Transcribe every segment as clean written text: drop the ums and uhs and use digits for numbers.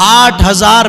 8000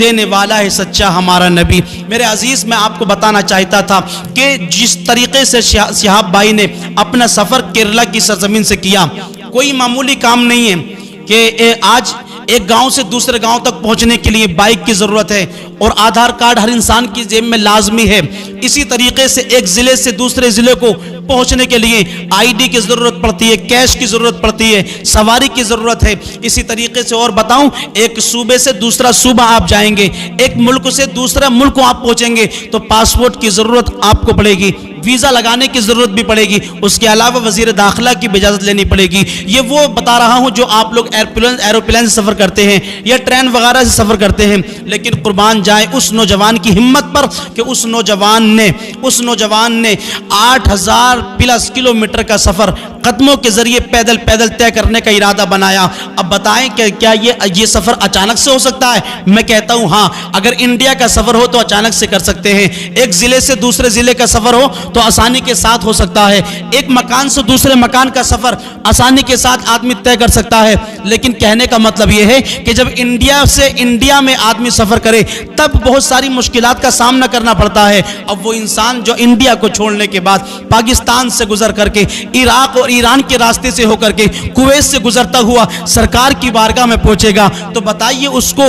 دینے والا ہے سچا ہمارا نبی۔ میرے عزیز، میں آپ کو بتانا چاہتا تھا کہ جس طریقے سے شہاب بھائی نے اپنا سفر کیرلا کی سرزمین سے کیا، کوئی معمولی کام نہیں ہے کہ آج ایک گاؤں سے دوسرے گاؤں تک پہنچنے کے لیے بائک کی ضرورت ہے اور آدھار کارڈ ہر انسان کی جیب میں لازمی ہے۔ اسی طریقے سے ایک ضلع سے دوسرے ضلع کو پہنچنے کے لیے آئی ڈی کی ضرورت پڑتی ہے، کیش کی ضرورت پڑتی ہے، سواری کی ضرورت ہے۔ اسی طریقے سے اور بتاؤں، ایک صوبے سے دوسرا صوبہ آپ جائیں گے، ایک ملک سے دوسرا ملک آپ پہنچیں گے تو پاسپورٹ کی ضرورت آپ کو پڑے گی، ویزا لگانے کی ضرورت بھی پڑے گی، اس کے علاوہ وزیر داخلہ کی اجازت لینی پڑے گی۔ یہ وہ بتا رہا ہوں جو آپ لوگ ایروپلین سے سفر کرتے ہیں یا ٹرین وغیرہ سے سفر کرتے ہیں، لیکن قربان جائے اس نوجوان کی ہمت پر کہ اس نوجوان نے 8000 پلس کلومیٹر کا سفر قدموں کے ذریعے پیدل طے کرنے کا ارادہ بنایا۔ اب بتائیں کہ کیا یہ سفر اچانک سے ہو سکتا ہے؟ میں کہتا ہوں ہاں، اگر انڈیا کا سفر ہو تو اچانک سے کر سکتے ہیں، ایک ضلع سے دوسرے ضلع کا سفر ہو تو آسانی کے ساتھ ہو سکتا ہے، ایک مکان سے دوسرے مکان کا سفر آسانی کے ساتھ آدمی طے کر سکتا ہے۔ لیکن کہنے کا مطلب یہ ہے کہ جب انڈیا سے انڈیا میں آدمی سفر کرے تب بہت ساری مشکلات کا سامنا کرنا پڑتا ہے۔ اب وہ انسان جو انڈیا کو چھوڑنے کے بعد پاکستان سے گزر کر کے عراق اور ایران کے راستے سے ہو کر کے کویت سے گزرتا ہوا سرکار کی بارگاہ میں پہنچے گا تو بتائیے اس کو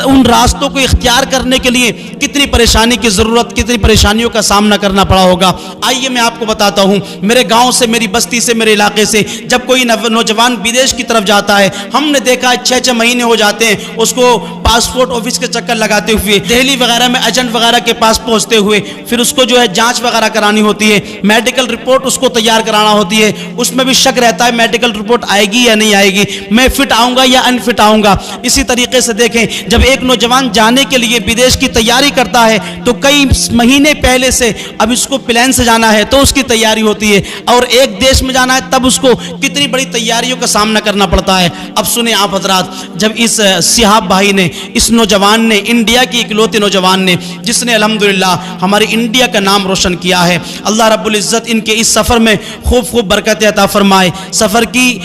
ان راستوں کو اختیار کرنے کے لیے کتنی پریشانی کی ضرورت، کتنی پریشانیوں کا سامنا کرنا پڑا ہوگا۔ آئیے میں آپ کو بتاتا ہوں، میرے گاؤں سے، میری بستی سے، میرے علاقے سے جب کوئی نوجوان بدیش کی طرف جاتا ہے، ہم نے دیکھا 6 مہینے ہو جاتے ہیں اس کو پاسپورٹ آفس کے چکر لگاتے ہوئے، دہلی وغیرہ میں ایجنٹ وغیرہ کے پاس پہنچتے ہوئے، پھر اس کو جو ہے جانچ وغیرہ کرانی ہوتی ہے، میڈیکل رپورٹ اس کو تیار کرانا ہوتی ہے، اس میں بھی شک رہتا ہے میڈیکل رپورٹ آئے گی یا نہیں آئے گی، میں فٹ آؤں گا یا انفٹ آؤں گا۔ اسی طریقے سے دیکھیں، جب ایک نوجوان جانے کے لیے بدیش کی تیاری کرتا ہے تو کئی مہینے پہلے سے اب اس کو پلان سے جانا ہے تو اس کی تیاری ہوتی ہے، اور ایک دیش میں جانا ہے تب اس کو کتنی بڑی تیاریوں کا سامنا کرنا پڑتا ہے۔ اب سنیں آپ حضرات، جب اس شہاب بھائی نے، اس نوجوان نے، انڈیا کی اکلوتے نوجوان نے جس نے الحمدللہ ہمارے انڈیا کا نام روشن کیا ہے، اللہ رب العزت ان کے اس سفر میں خوب برکت عطا فرمائے، سفر کی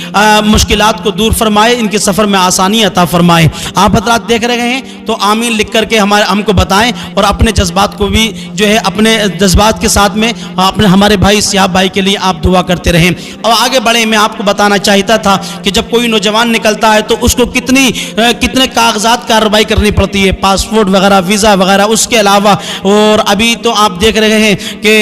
مشکلات کو دور فرمائے، ان کے سفر میں آسانی عطا فرمائے۔ آپ حضرات دیکھ رہے ہیں تو آمین لکھ کر کے ہم کو بتائیں اور اپنے جذبات کو بھی جو ہے اپنے جذبات کے ساتھ میں اپنے ہمارے بھائی شہاب بھائی کے لیے آپ دعا کرتے رہیں۔ اور آگے بڑھیں، میں آپ کو بتانا چاہتا تھا کہ جب کوئی نوجوان نکلتا ہے تو اس کو کتنے کاغذات کارروائی کرنی پڑتی ہے، پاسپورٹ وغیرہ، ویزا وغیرہ، اس کے علاوہ اور ابھی تو آپ دیکھ رہے ہیں کہ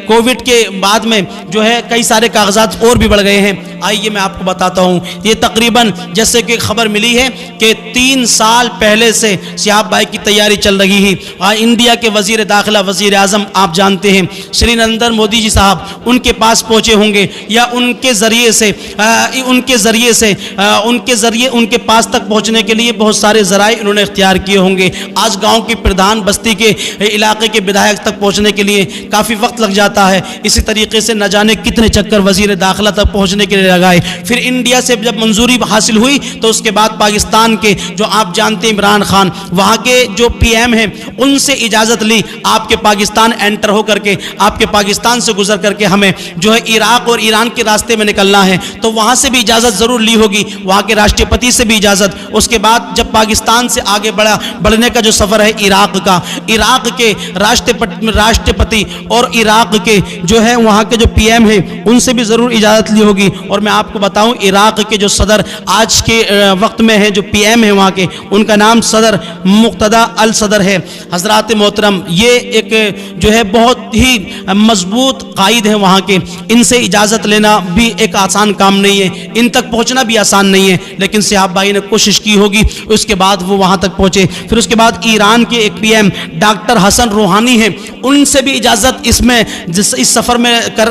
کووڈ کے بعد میں جو ہے کئی سارے کاغذات اور بھی بڑھ گئے ہیں۔ آئیے میں آپ کو بتاتا ہوں، یہ تقریباً جیسے کہ خبر ملی ہے کہ 3 سال پہلے سے شہاب بھائی کی تیاری چل رہی ہے۔ انڈیا کے وزیر داخلہ، وزیر اعظم آپ جانتے ہیں شری نریندر مودی جی صاحب ان کے پاس پہنچے ہوں گے یا ان کے ذریعے ان کے پاس تک پہنچنے کے لیے بہت سارے ذرائع انہوں نے اختیار کیے ہوں گے۔ آج گاؤں کی پردھان، بستی کے علاقے کے بدھائک تک پہنچنے کے لیے کافی وقت لگ جاتا ہے۔ اسی طریقے سے نہ جانے کتنے چکر وزیر داخلہ تک پہنچنے کے لیے لگائے۔ پھر انڈیا سے جب منظوری حاصل ہوئی تو اس کے بعد پاکستان کے جو آپ جانتے ہیں عمران خان، وہاں کے جو پی ایم ہیں، ان سے اجازت لی آپ کے پاکستان انٹر ہو کر کے، آپ کے پاکستان سے گزر کر کے ہمیں جو ہے عراق اور ایران کے راستے میں نکلنا ہے، تو وہاں سے بھی اجازت ضرور لی ہوگی، وہاں کے راشٹرپتی سے بھی اجازت۔ اس کے بعد جب پاکستان سے آگے بڑھنے کا جو سفر ہے عراق کا، عراق کے راشٹرپتی اور عراق کے جو ہے وہاں کے جو پی ایم ہیں ان سے بھی ضرور اجازت لی ہوگی۔ اور میں آپ کو بتاؤں، عراق کے جو صدر آج کے وقت میں ہیں، جو پی ایم ہیں وہاں کے، ان کا نام صدر مقتدی الصدر ہے۔ حضرات محترم، یہ ایک جو ہے بہت ہی مضبوط قائد ہے وہاں کے، ان سے اجازت لینا بھی ایک آسان کام نہیں ہے، ان تک پہنچنا بھی آسان نہیں ہے، لیکن شہاب بھائی نے کوشش کی ہوگی، اس کے بعد وہ وہاں تک پہنچے۔ پھر اس کے بعد ایران کے ایک پی ایم ڈاکٹر حسن روحانی ہیں، ان سے بھی اجازت اس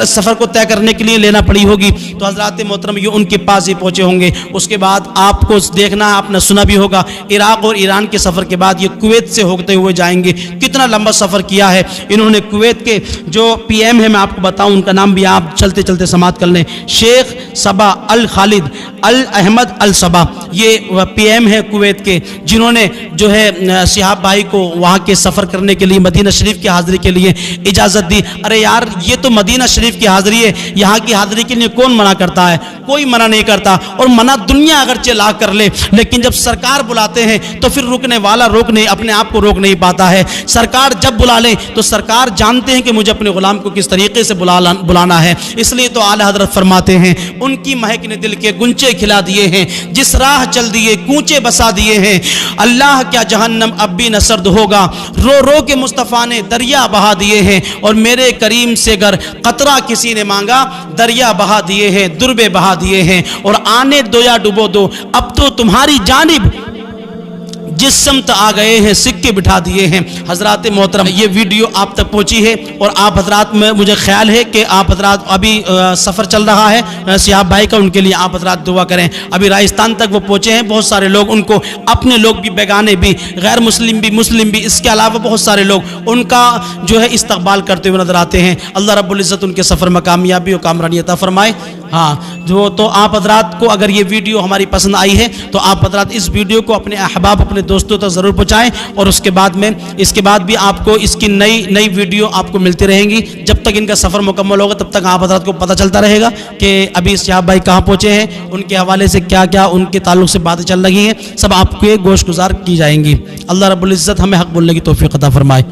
سفر کو طے کرنے کے لیے لینا پڑی ہوگی۔ تو حضرات محترم، یہ ان کے پاس ہی پہنچے ہوں گے۔ اس کے بعد آپ کو دیکھنا، آپ نے سنا بھی ہوگا، عراق اور ایران کے سفر سفر کے بعد یہ کویت سے ہوتے ہوئے جائیں گے. کتنا لمبا سفر کیا ہے انہوں نے. کویت کے جو پی ایم ہے میں آپ کو بتاؤں ان کا نام بھی آپ چلتے چلتے سماعت کر لیں. شیخ صبا الخالد الاحمد الصبا یہ پی ایم ہے کویت کے, جنہوں نے جو ہے شہاب بھائی کو وہاں کے سفر کرنے کے لیے مدینہ شریف کی حاضری کے لیے اجازت دی. ارے یار یہ تو مدینہ شریف کی حاضری ہے, یہاں کی حاضری کے لیے کون منع کرتا ہے؟ کوئی منع نہیں کرتا. اور منع دنیا اگرچہ لا کر لے, لیکن جب سرکار بلاتے ہیں تو پھر رکنے والا روک نہیں, اپنے آپ کو روک نہیں پاتا ہے. سرکار جب بلا لیں تو سرکار جانتے ہیں کہ مجھے اپنے غلام کو کس طریقے سے بلانا ہے. اس لیے تو اعلیٰ حضرت فرماتے ہیں ان کی مہک نے دل کے گنچے کھلا دیے ہیں, جس راہ چل دیے کوچے بسا دیے ہیں. اللہ کیا جہنم اب بھی نہ سرد ہوگا, رو رو کے مصطفیٰ نے دریا بہا دیے ہیں. اور میرے کریم سے گر قطرہ کسی نے مانگا, دریا بہا دیے ہیں, دربے بہا دیے ہیں. اور آنے دو یا ڈبو دو, اب تو تمہاری جانب جس سمت آ گئے ہیں سکے بٹھا دیے ہیں. حضرات محترم یہ ویڈیو آپ تک پہنچی ہے, اور آپ حضرات میں مجھے خیال ہے کہ آپ حضرات ابھی سفر چل رہا ہے شہاب بھائی کا, ان کے لیے آپ حضرات دعا کریں. ابھی راجستھان تک وہ پہنچے ہیں, بہت سارے لوگ ان کو, اپنے لوگ بھی, بیگانے بھی, غیر مسلم بھی, مسلم بھی, اس کے علاوہ بہت سارے لوگ ان کا جو ہے استقبال کرتے ہوئے نظر آتے ہیں. اللہ رب العزت ان کے سفر میں کامیابی و کامرانی عطا فرمائے. ہاں جو تو آپ حضرات کو اگر یہ ویڈیو ہماری پسند آئی ہے تو آپ حضرات اس ویڈیو کو اپنے احباب, اپنے دوستوں تک ضرور پہنچائیں. اور اس کے بعد بھی آپ کو اس کی نئی ویڈیو آپ کو ملتی رہیں گی. جب تک ان کا سفر مکمل ہوگا تب تک آپ حضرات کو پتہ چلتا رہے گا کہ ابھی شہاب بھائی کہاں پہنچے ہیں, ان کے حوالے سے کیا کیا ان کے تعلق سے باتیں چل رہی ہیں, سب آپ کے گوش گزار کی جائیں گی. اللہ رب العزت ہمیں حق بولنے کی توفیق عطا فرمائے.